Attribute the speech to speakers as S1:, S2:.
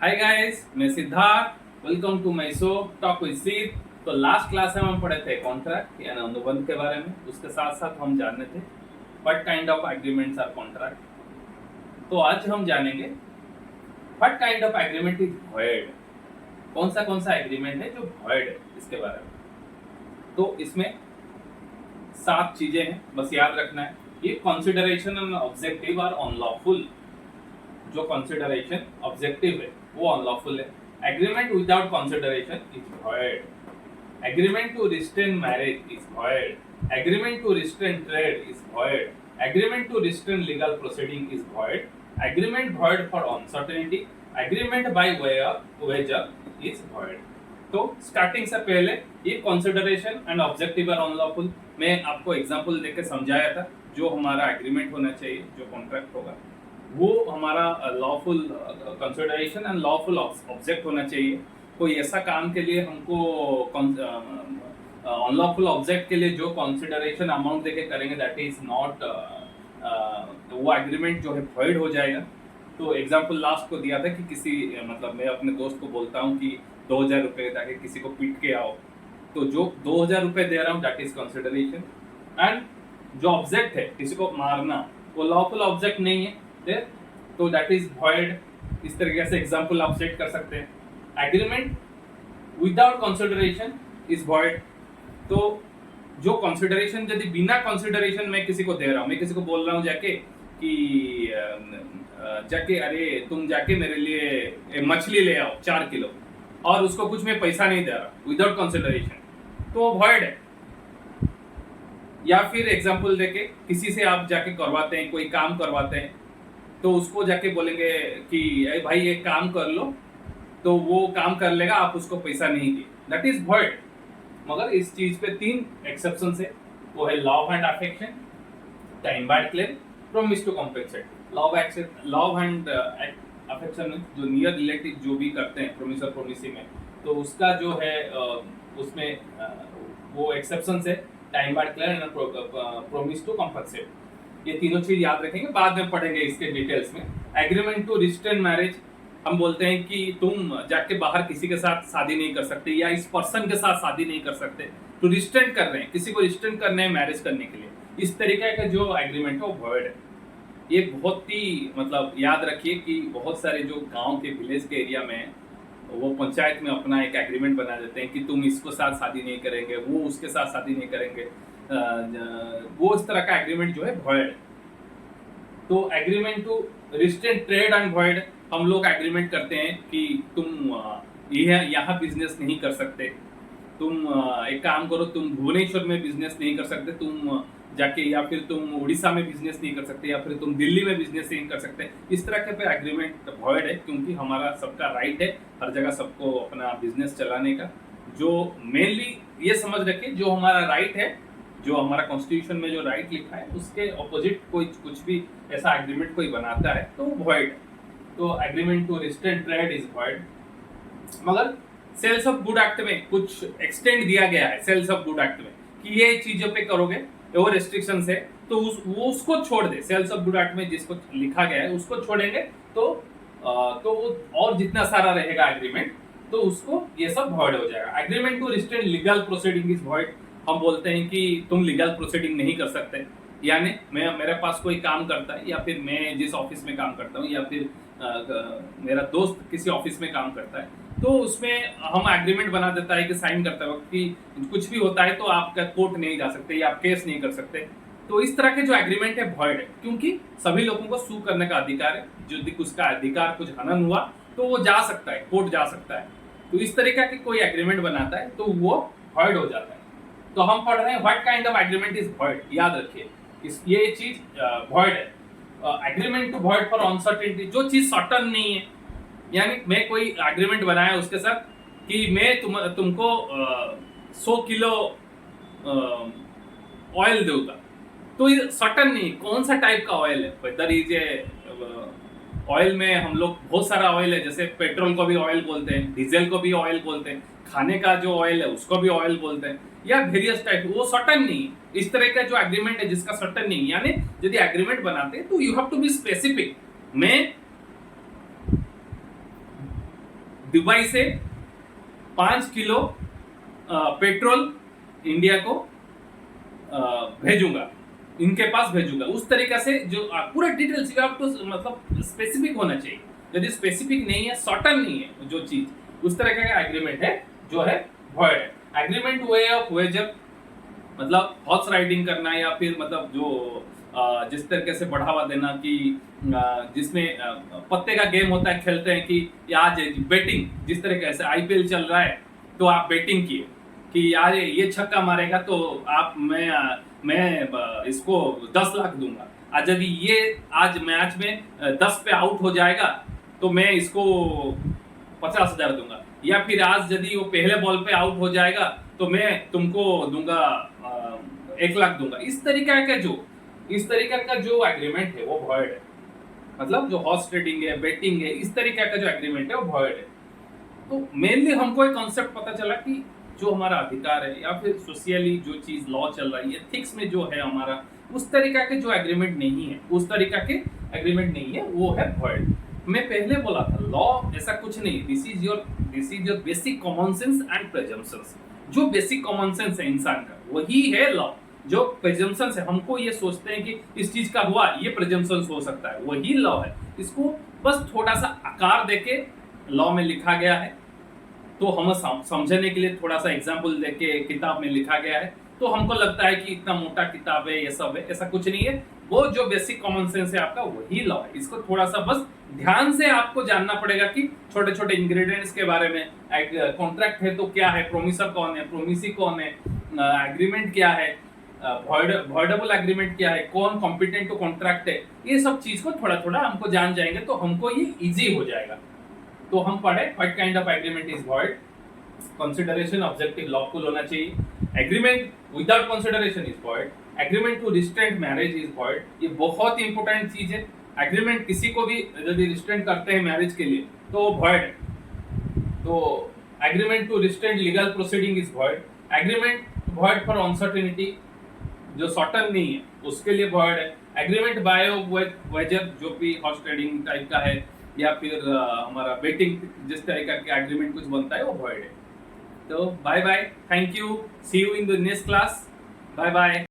S1: हाय guys, मैं Siddharth. Welcome to my show talk with Siddh. तो last class में हम पढ़े थे कॉन्ट्रैक्ट यानी अनुबंध के बारे में। उसके साथ साथ हम जाने थे what kind of agreements are contract. तो आज हम जानेंगे what kind of agreement is void. कौन सा एग्रीमेंट है जो वॉइड है, इसके बारे में। तो इसमें 7 चीजें हैं, बस याद रखना है। ये consideration and objective are unlawful. जो कंसिडरेशन ऑब्जेक्टिव है वो अनलॉफुल है। Agreement without consideration is void. Agreement to restrain marriage is void. Agreement to restrain trade is void. Agreement to restrain legal proceeding is void. Agreement void for uncertainty. Agreement by way of wager is void. तो starting से पहले ये consideration and objective are unlawful मैं आपको example देके समझाया था। जो हमारा एग्रीमेंट होना चाहिए, जो कॉन्ट्रैक्ट होगा, वो हमारा lawful consideration and lawful object होना चाहिए। कोई ऐसा काम के लिए हमको अनलॉफुल ऑब्जेक्ट के लिए जो कंसिडरेशन अमाउंट देके करेंगे दैट इज नॉट, वो एग्रीमेंट जो है वॉइड हो जाएगा। तो एग्जांपल लास्ट को दिया था कि किसी मतलब मैं अपने दोस्त को बोलता हूँ कि 2000 रुपये ताकि किसी को पीट के आओ, तो जो 2000 रुपये दे रहा हूँ दैट इज कंसिडरेशन। एंड जो ऑब्जेक्ट है किसी को मारना, वो लॉफुल ऑब्जेक्ट नहीं है, तो दैट इज वॉइड। इस तरीके से एग्जांपल आप सेट कर सकते हैं। Agreement without consideration is void. तो जो कंसिडरेशन, यदि बिना कंसिडरेशन मैं किसी को दे रहा हूँ, मैं किसी को बोल रहा हूँ जाके कि जाके अरे तुम जाके मेरे लिए मछली ले आओ 4 किलो, और उसको कुछ मैं पैसा नहीं दे रहा विदाउट कंसिडरेशन, तो वॉइड है। या फिर एग्जांपल देके किसी से आप जाके करवाते हैं, कोई काम करवाते हैं, तो उसको जाके बोलेंगे कि अरे भाई एक काम कर लो, तो वो काम कर लेगा, आप उसको पैसा नहीं दिए, दैट इज वॉइड। मगर इस चीज पे 3 एक्सेप्शन है। वो है love and affection, time bound claim, promise to compensate. Love and affection में जो नियर रिलेटिव जो भी करते हैं प्रॉमिस और प्रोमिसी में, तो उसका जो है उसमें वो एक्सेप्शन है time bound claim and promise to compensate. ये तीनों चीज याद रखेंगे, बाद में पढ़ेंगे इसके डिटेल्स में। एग्रीमेंट टू रिस्ट्रेन मैरिज, हम बोलते हैं कि तुम जाके बाहर किसी के साथ शादी नहीं कर सकते या इस पर्सन के साथ शादी नहीं कर सकते, तो रिस्ट्रेन कर रहे हैं, किसी को रिस्ट्रेन करने हैं मैरिज करने के लिए। इस तरीके का जो एग्रीमेंट है वो वॉइड है। ये बहुत ही मतलब याद रखिए कि बहुत सारे जो गांव के विलेज के एरिया में वो पंचायत में अपना एक एग्रीमेंट बना देते हैं कि तुम इसको साथ शादी नहीं करेंगे, वो उसके साथ शादी नहीं करेंगे। वो इस तरह का एग्रीमेंट जो है वॉइड। तो agreement to restrain trade and void, हम लोग एग्रीमेंट करते हैं कि तुम यहाँ बिजनेस नहीं कर सकते, तुम एक काम करो, तुम भुवनेश्वर में बिजनेस नहीं कर सकते, तुम जाके, या फिर तुम उड़ीसा में बिजनेस नहीं कर सकते, या फिर तुम दिल्ली में बिजनेस नहीं कर सकते। इस तरह के पे एग्रीमेंट वॉइड है, क्योंकि हमारा सबका राइट है हर जगह सबको अपना बिजनेस चलाने का। जो मेनली ये समझ रखिए, जो हमारा राइट है, जो हमारा कॉन्स्टिट्यूशन में जो राइट लिखा है, उसके ऑपोजिट कोई कुछ भी ऐसा एग्रीमेंट कोई बनाता है तो वॉइड है। तो agreement to restrain trade is void. मगर सेल्स ऑफ गुड एक्ट में कुछ एक्सटेंड दिया गया है, सेल्स ऑफ गुड एक्ट में, कि ये चीजों पे करोगे, वो रेस्ट्रिक्शन है, तो वो उसको छोड़ दे। सेल्स ऑफ गुड एक्ट में जिसको लिखा गया है उसको छोड़ेंगे तो और जितना सारा रहेगा एग्रीमेंट, तो उसको ये सब वॉइड हो जाएगा। Agreement to restrain legal proceeding is void. हम बोलते हैं कि तुम लीगल प्रोसीडिंग नहीं कर सकते, यानी मेरे पास कोई काम करता है, या फिर मैं जिस ऑफिस में काम करता हूँ, या फिर मेरा दोस्त किसी ऑफिस में काम करता है, तो उसमें हम एग्रीमेंट बना देता है कि साइन करते वक्त कि कुछ भी होता है तो आप कोर्ट नहीं जा सकते या आप केस नहीं कर सकते। तो इस तरह के जो एग्रीमेंट है वॉइड है, क्योंकि सभी लोगों को सू करने का अधिकार है। जो उसका अधिकार कुछ हनन हुआ तो वो जा सकता है, कोर्ट जा सकता है। तो इस तरीके की कोई एग्रीमेंट बनाता है तो वो वॉइड हो जाता है। तो हम पढ़ रहे हैं what kind of agreement is void. याद रखिए ये चीज वॉइड है। Agreement to void for uncertainty, जो चीज सर्टन नहीं है, यानी मैं कोई एग्रीमेंट बनाया उसके साथ कि मैं तुमको 100 किलो ऑयल दूंगा, तो ये सर्टन नहीं कौन सा टाइप का ऑयल है। वेदर इज ए ऑयल में हम लोग बहुत सारा ऑयल है, जैसे पेट्रोल को भी ऑयल बोलते हैं, डीजल को भी ऑयल बोलते हैं, खाने का जो ऑयल है उसको भी ऑयल बोलते हैं, या वेरियस टाइप, वो सर्टन नहीं। इस तरह का जो एग्रीमेंट है जिसका सर्टन नहीं, यानी यदि एग्रीमेंट बनाते हैं तो you have to be specific. मैं दुबई से 5 किलो पेट्रोल इंडिया को भेजूंगा, इनके पास भेजूंगा। उस तरीका से जो पूरा डिटेल्स यू हैव टू मतलब स्पेसिफिक होना चाहिए। यदि स्पेसिफिक नहीं है, सर्टन नहीं है जो चीज, उस तरह का एग्रीमेंट है जो है वॉइड है। एग्रीमेंट वे ऑफ वेजर मतलब हॉर्स राइडिंग करना, या फिर मतलब जो जिस तरीके से बढ़ावा देना कि जिसमें पत्ते का गेम होता है, खेलते हैं कि आज बेटिंग, जिस तरीके से आईपीएल चल रहा है तो आप बेटिंग किए कि यार ये छक्का मारेगा तो आप मैं इसको 10 लाख दूंगा, आज यदि ये आज मैच में 10 पे आउट हो जाएगा तो मैं इसको 50,000 दूंगा, या फिर आज यदि वो पहले बॉल पे आउट हो जाएगा तो मैं तुमको दूंगा 1 लाख दूंगा। इस तरीका का जो एग्रीमेंट है वो वॉइड है। मतलब जो हॉर्स ट्रेडिंग है, बेटिंग है, इस तरीके का जो एग्रीमेंट है वो वॉइड है। तो मेनली हमको एक कॉन्सेप्ट पता चला कि जो हमारा अधिकार है या फिर सोशली जो चीज लॉ चल रहा है, एथिक्स में जो है हमारा, उस तरीका के जो एग्रीमेंट नहीं है, उस तरीका के एग्रीमेंट नहीं है, वो है वॉइड। मैं पहले बोला था लॉ ऐसा कुछ नहीं, this is your basic common sense and presumptions. जो बेसिक कॉमन सेंस है इंसान का वही है लॉ। जो प्रेजम्पशंस है, हमको ये सोचते हैं कि इस चीज का हुआ, ये प्रेजम्पशंस हो सकता है, वही लॉ है। इसको बस थोड़ा सा आकार देके लॉ में लिखा गया है, तो हम समझने के लिए थोड़ा सा एग्जाम्पल देके किताब में लिखा गया है, तो हमको लगता है कि इतना मोटा किताब है, ये सब है, ऐसा कुछ नहीं है। वो जो बेसिक कॉमन सेंस है आपका वही लॉ है। इसको थोड़ा सा बस ध्यान से आपको जानना पड़ेगा कि छोटे छोटे इंग्रेडिएंट्स के बारे में, कॉन्ट्रैक्ट है तो क्या है, प्रोमिसर कौन है, प्रोमिसी कौन है, एग्रीमेंट क्या है, वॉइडेबल एग्रीमेंट क्या है, कौन कॉम्पिटेंट टू कॉन्ट्रैक्ट है, ये सब चीज को थोड़ा थोड़ा हमको जान जाएंगे तो हमको ये इजी हो जाएगा। तो हम पढ़े what kind of agreement is void, consideration objective lawful होना चाहिए, agreement without consideration is void, agreement to restraint marriage is void. ये बहुत इंपॉर्टेंट चीज है। एग्रीमेंट किसी को भी यदि रिस्ट्रेंट करते हैं मैरिज के लिए तो वॉइड है। तो agreement to restraint legal proceeding is void, agreement void for uncertainty, जो सर्टन नहीं है उसके लिए वॉइड है। एग्रीमेंट बाय वेजर जो भी हॉर्स ट्रेडिंग टाइप का है, या फिर हमारा बेटिंग जिस तरह का एग्रीमेंट कुछ बनता है वो वॉइड है। तो bye bye, thank you, see you in the next class, bye bye.